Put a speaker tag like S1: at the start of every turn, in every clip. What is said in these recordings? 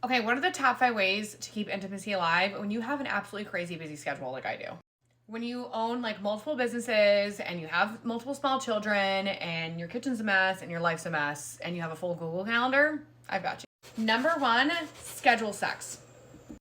S1: Okay, what are the top 5 ways to keep intimacy alive when you have an absolutely crazy busy schedule like I do? When you own like multiple businesses and you have multiple small children and your kitchen's a mess and your life's a mess and you have a full Google Calendar, I've got you. Number 1, schedule sex.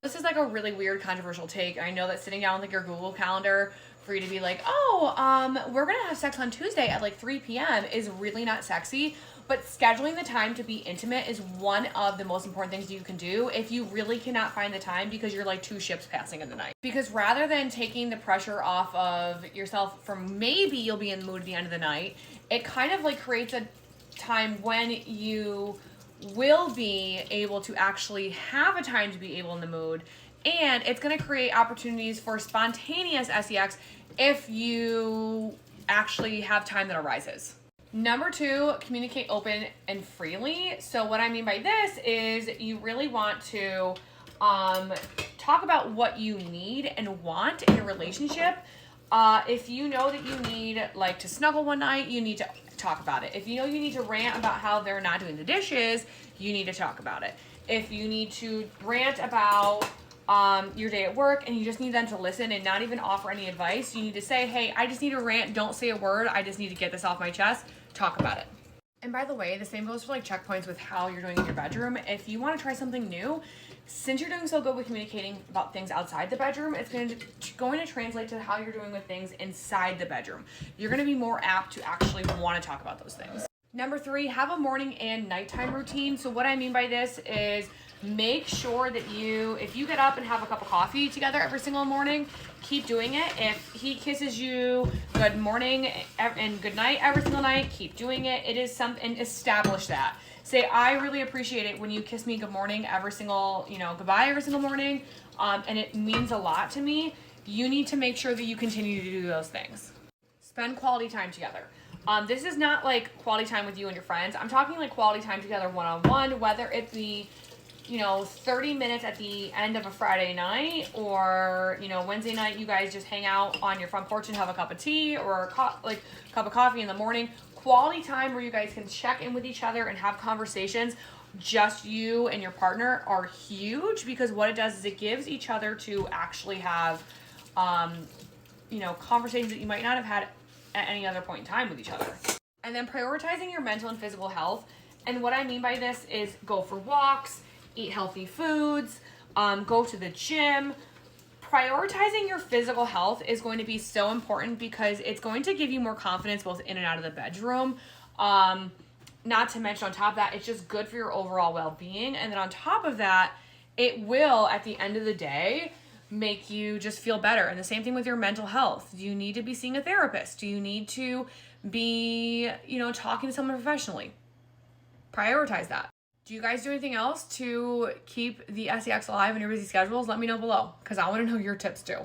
S1: This is like a really weird, controversial take. I know that sitting down with like your Google Calendar for you to be like, we're gonna have sex on Tuesday at like 3 p.m. is really not sexy. But scheduling the time to be intimate is one of the most important things you can do if you really cannot find the time because you're like 2 ships passing in the night. Because rather than taking the pressure off of yourself from maybe you'll be in the mood at the end of the night, it kind of like creates a time when you will be able to actually have a time to be able in the mood, and it's going to create opportunities for spontaneous sex if you actually have time that arises. Number 2, communicate open and freely. So what I mean by this is you really want to talk about what you need and want in a relationship. If you know that you need like to snuggle one night, you need to talk about it. If you know you need to rant about how they're not doing the dishes, you need to talk about it. If you need to rant about your day at work and you just need them to listen and not even offer any advice, you need to say, hey, I just need to rant, don't say a word, I just need to get this off my chest, talk about it. And by the way, the same goes for like checkpoints with how you're doing in your bedroom. If you want to try something new, since you're doing so good with communicating about things outside the bedroom, it's going to translate to how you're doing with things inside the bedroom. You're going to be more apt to actually want to talk about those things. Number 3, have a morning and nighttime routine. So what I mean by this is make sure that if you get up and have a cup of coffee together every single morning, keep doing it. If he kisses you good morning and good night every single night, keep doing it. It is something, establish that. Say, I really appreciate it when you kiss me good morning every single, goodbye every single morning. And it means a lot to me. You need to make sure that you continue to do those things. Spend quality time together. This is not like quality time with you and your friends. I'm talking like quality time together one-on-one, whether it be 30 minutes at the end of a Friday night or, Wednesday night, you guys just hang out on your front porch and have a cup of tea or a cup of coffee in the morning. Quality time where you guys can check in with each other and have conversations, just you and your partner, are huge, because what it does is it gives each other to actually have, conversations that you might not have had at any other point in time with each other. And then prioritizing your mental and physical health. And what I mean by this is go for walks, eat healthy foods, go to the gym. Prioritizing your physical health is going to be so important because it's going to give you more confidence both in and out of the bedroom. Not to mention on top of that, it's just good for your overall well-being. And then on top of that, it will, at the end of the day, make you just feel better. And the same thing with your mental health. Do you need to be seeing a therapist? Do you need to be, talking to someone professionally? Prioritize that. Do you guys do anything else to keep the sex alive in your busy schedules? Let me know below, because I want to know your tips too.